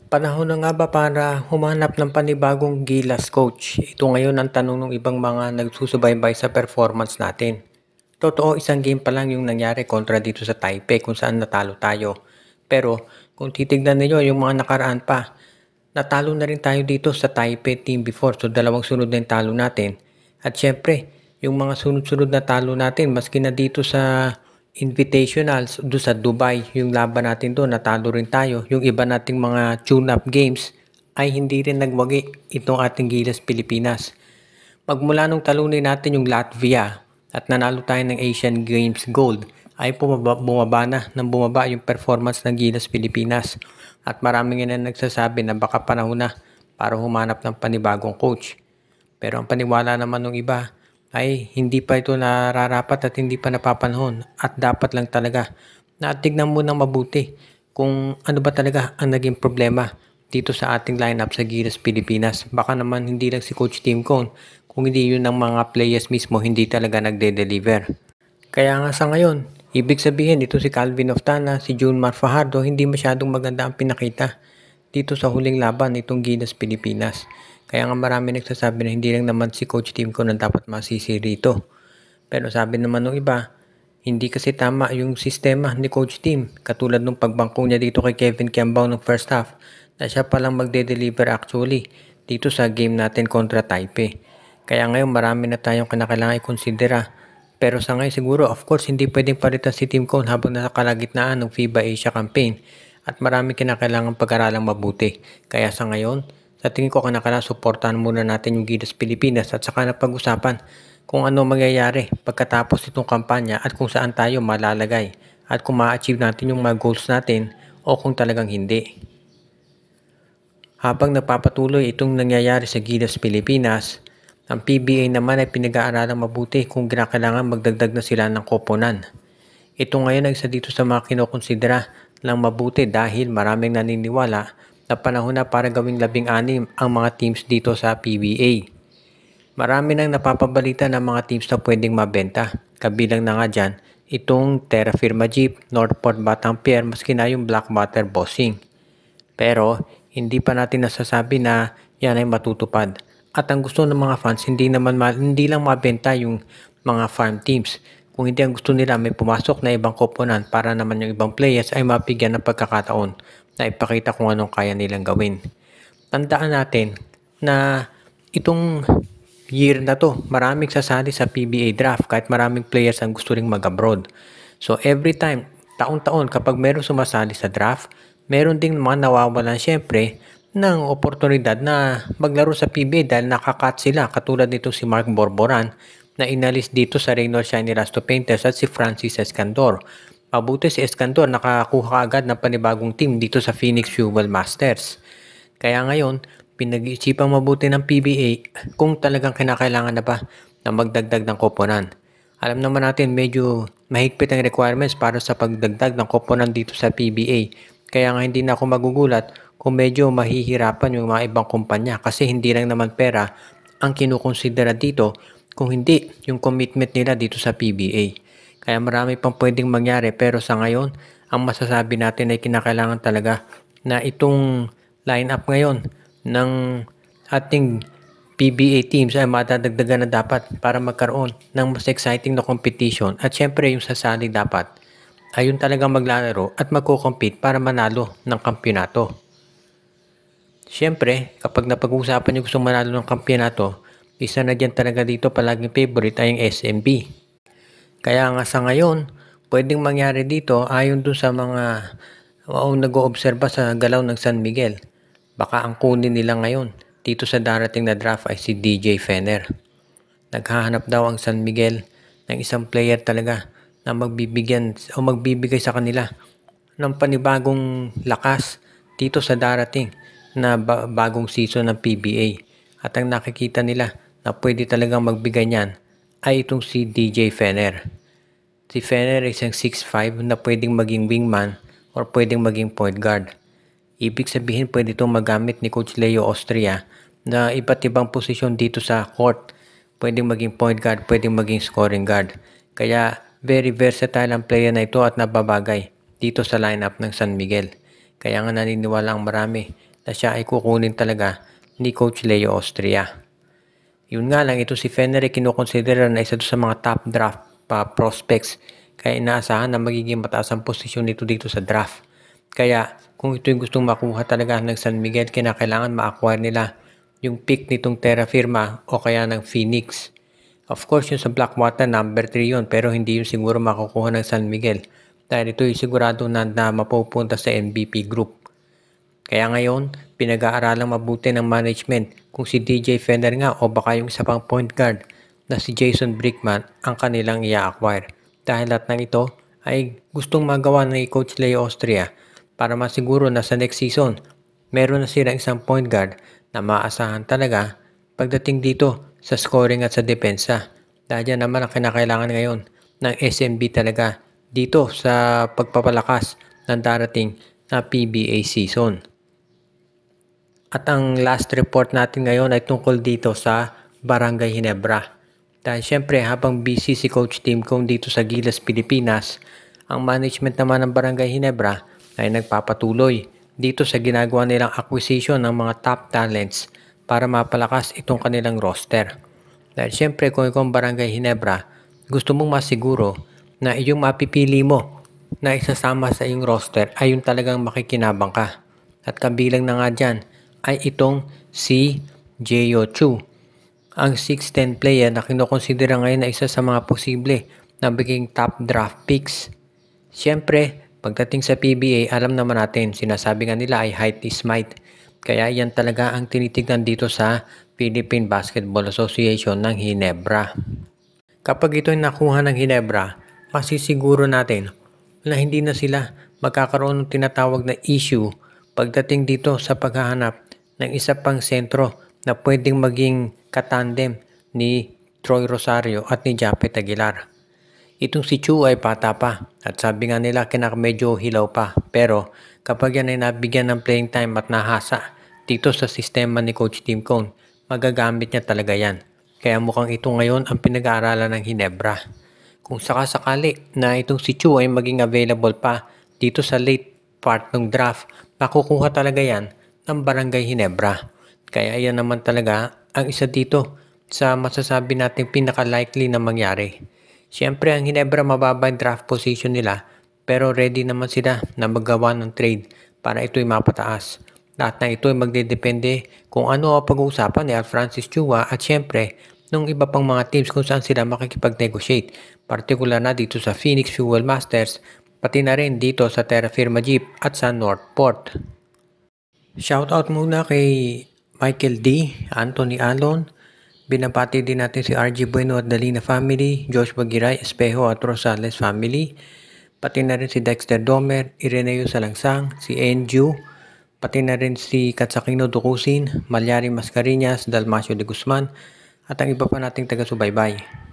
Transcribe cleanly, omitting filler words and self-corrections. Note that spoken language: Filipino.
Panahon na nga ba para humanap ng panibagong Gilas coach? Ito ngayon ang tanong ng ibang mga nagsusubaybay sa performance natin. Totoo, isang game pa lang yung nangyari kontra dito sa Taipei kung saan natalo tayo. Pero kung titignan niyo yung mga nakaraan pa, natalo na rin tayo dito sa Taipei team before. So dalawang sunod na yung talo natin. At syempre, yung mga sunod-sunod na talo natin, maski na dito sa invitationals, doon sa Dubai, yung laban natin doon, natalo rin tayo. Yung iba nating mga tune-up games ay hindi rin nagwagi itong ating Gilas Pilipinas. Magmula nung talunin natin yung Latvia at nanalo tayo ng Asian Games Gold, ay bumaba na ng bumaba yung performance ng Gilas Pilipinas. At maraming na nagsasabi na baka panahon na para humanap ng panibagong coach. Pero ang paniwala naman ng iba ay hindi pa ito nararapat at hindi pa napapanahon at dapat lang talaga na tignan mo ng mabuti kung ano ba talaga ang naging problema dito sa ating lineup sa Gilas Pilipinas. Baka naman hindi lang si Coach Tim Cone, kung hindi yun ng mga players mismo hindi talaga nagde-deliver. Kaya nga sa ngayon, ibig sabihin ito si Calvin Oftana, si Junmar Fajardo, hindi masyadong maganda ang pinakita dito sa huling laban nitong Gilas Pilipinas. Kaya nga marami nagsasabi na hindi lang naman si Coach Tim Cone ang dapat masisi rito. Pero sabi naman ng iba, hindi kasi tama yung sistema ni Coach Tim. Katulad nung pagbangko niya dito kay Kevin Kiambao ng first half, na siya palang magde-deliver actually dito sa game natin kontra Taipei. Kaya ngayon marami na tayong kinakailangan i-considera. Pero sa ngayon siguro, of course, hindi pwedeng palitan si Tim Cone habang nasa kalagitnaan ng FIBA Asia campaign. At marami kinakailangan pag-aralang mabuti. Kaya sa ngayon, sa tingin ko kinakailangan suportahan muna natin yung Gilas Pilipinas at saka na pag-usapan kung ano mangyayari pagkatapos itong kampanya at kung saan tayo malalagay at kung ma-achieve natin yung mga goals natin o kung talagang hindi. Habang napapatuloy itong nangyayari sa Gilas Pilipinas, ang PBA naman ay pinag-aaralang mabuti kung kinakailangan magdagdag na sila ng koponan. Ito ngayon ay isa dito sa mga kinokonsidera lang mabuti dahil maraming naniniwala na panahon na para gawing 16 ang mga teams dito sa PBA. Marami nang napapabalita ng mga teams na pwedeng mabenta. Kabilang na nga dyan, itong Terra Firma Jeep, Northport Batang Pier, maski na yung Blackwater Bossing. Pero, hindi pa natin nasasabi na yan ay matutupad. At ang gusto ng mga fans, hindi lang mabenta yung mga farm teams. Kung hindi ang gusto nila may pumasok na ibang koponan para naman yung ibang players ay mapigyan ng pagkakataon na ipakita kung anong kaya nilang gawin. Tandaan natin na itong year na to, maraming sasali sa PBA draft kahit maraming players ang gusto ring mag-abroad. So every time, taon-taon kapag meron sumasali sa draft, meron ding mga nawawalan syempre ng oportunidad na maglaro sa PBA dahil nakakat sila katulad nito si Mark Borboran na inalis dito sa Reynolds Shiny Rasto Painters at si Francis Escandor. Mabuti si Escandor nakakuha agad ng panibagong team dito sa Phoenix Fuel Masters. Kaya ngayon, pinag-iisipang mabuti ng PBA kung talagang kinakailangan na ba na magdagdag ng koponan. Alam naman natin medyo mahigpit ang requirements para sa pagdagdag ng koponan dito sa PBA. Kaya nga hindi na ako magugulat kung medyo mahihirapan yung mga ibang kumpanya kasi hindi lang naman pera ang kinukonsidera dito kung hindi yung commitment nila dito sa PBA. Kaya marami pang pwedeng mangyari pero sa ngayon, ang masasabi natin ay kinakailangan talaga na itong line-up ngayon ng ating PBA teams ay madadagdagan na dapat para magkaroon ng mas exciting na competition at syempre yung sasali dapat ayun talagang maglalaro at magko-compete para manalo ng kampyonato. Syempre, kapag napag-uusapan yung gusto manalo ng kampyonato, isa na dyan talaga dito palaging favorite ay yung SMB. Kaya nga sa ngayon, pwedeng mangyari dito ayon dun sa mga nag-oobserba sa galaw ng San Miguel. Baka ang kunin nila ngayon dito sa darating na draft ay si DJ Fener. Naghahanap daw ang San Miguel ng isang player talaga na magbibigay sa kanila ng panibagong lakas dito sa darating na bagong season ng PBA. At ang nakikita nila na pwede talagang magbigay niyan ay itong si DJ Fener. Si Fener ay isang 6'5 na pwedeng maging wingman or pwedeng maging point guard. Ibig sabihin pwede itong magamit ni Coach Leo Austria na iba't ibang posisyon dito sa court. Pwedeng maging point guard, pwedeng maging scoring guard. Kaya very versatile ang player na ito at nababagay dito sa lineup ng San Miguel. Kaya nga naniniwala ang marami na siya ay kukunin talaga ni Coach Leo Austria. Yun nga lang, ito si Fenner ay kinukonsidera na isa sa mga top draft prospects, kaya inaasahan na magiging mataas ang posisyon nito dito sa draft. Kaya kung ito yung gustong makuha talaga ng San Miguel, kinakailangan ma-acquire nila yung pick nitong Terra Firma o kaya ng Phoenix. Of course, yung sa Blackwater, number 3 yun, pero hindi yun siguro makukuha ng San Miguel dahil ito yung sigurado na mapupunta sa MVP group. Kaya ngayon, pinag-aaralang mabuti ng management kung si DJ Fenner nga o baka yung isa pang point guard na si Jason Brickman ang kanilang i-acquire. Dahil lahat ng ito ay gustong magawa ng Coach Leo Austria para masiguro na sa next season, meron na silang isang point guard na maasahan talaga pagdating dito sa scoring at sa depensa. Dahil yan naman ang kinakailangan ngayon ng SMB talaga dito sa pagpapalakas ng darating na PBA season. At ang last report natin ngayon ay tungkol dito sa Barangay Ginebra. Dahil syempre habang busy si Coach Tim Cone dito sa Gilas, Pilipinas, ang management naman ng Barangay Ginebra ay nagpapatuloy dito sa ginagawa nilang acquisition ng mga top talents para mapalakas itong kanilang roster. Dahil syempre kung ikaw ang Barangay Ginebra, gusto mong masiguro na yung mapipili mo na isasama sa iyong roster ay yung talagang makikinabang ka. At kabilang na nga dyan ay itong si Jeyo Chu, ang 6'10 player na kinukonsidera ngayon na isa sa mga posible na maging top draft picks. Siyempre, pagdating sa PBA, alam naman natin, sinasabi nga nila ay height is might. Kaya yan talaga ang tinitignan dito sa Philippine Basketball Association ng Ginebra. Kapag ito ay nakuha ng Ginebra, masisiguro natin na hindi na sila magkakaroon ng tinatawag na issue pagdating dito sa paghahanap ng isa pang sentro na pwedeng maging katandem ni Troy Rosario at ni Japet Aguilar. Itong si Chu ay bata pa at sabi nga nila medyo hilaw pa, pero kapag yan ay nabigyan ng playing time at nahasa dito sa sistema ni Coach Tim Cone, magagamit niya talaga yan. Kaya mukhang ito ngayon ang pinag-aaralan ng Ginebra. Kung sakasakali na itong si Chu ay maging available pa dito sa late part ng draft, makukuha talaga yan ng Barangay Ginebra. Kaya yan naman talaga ang isa dito sa masasabi natin pinaka-likely na mangyari. Siyempre ang Ginebra mababa yung draft position nila, pero ready naman sila na magawa ng trade para ito'y mapataas. Lahat na ito ay magdedepende kung ano ang pag-uusapan ni Francis Chua at siyempre nung iba pang mga teams kung saan sila makikipag-negotiate. Partikular na dito sa Phoenix Fuel Masters, pati na rin dito sa Terra Firma Jeep at sa Northport. Shoutout muna kay Michael D, Anthony Alon. Binabati din natin si RG Bueno at Dalina family, Joshua Giray, Espejo at Rosales family. Pati na rin si Dexter Domer, Ireneo Salangsang, si Enju. Pati na rin si Katsakino Dukusin, Malyari Mascarinas, Dalmacio de Guzman at ang iba pa nating taga-subaybay.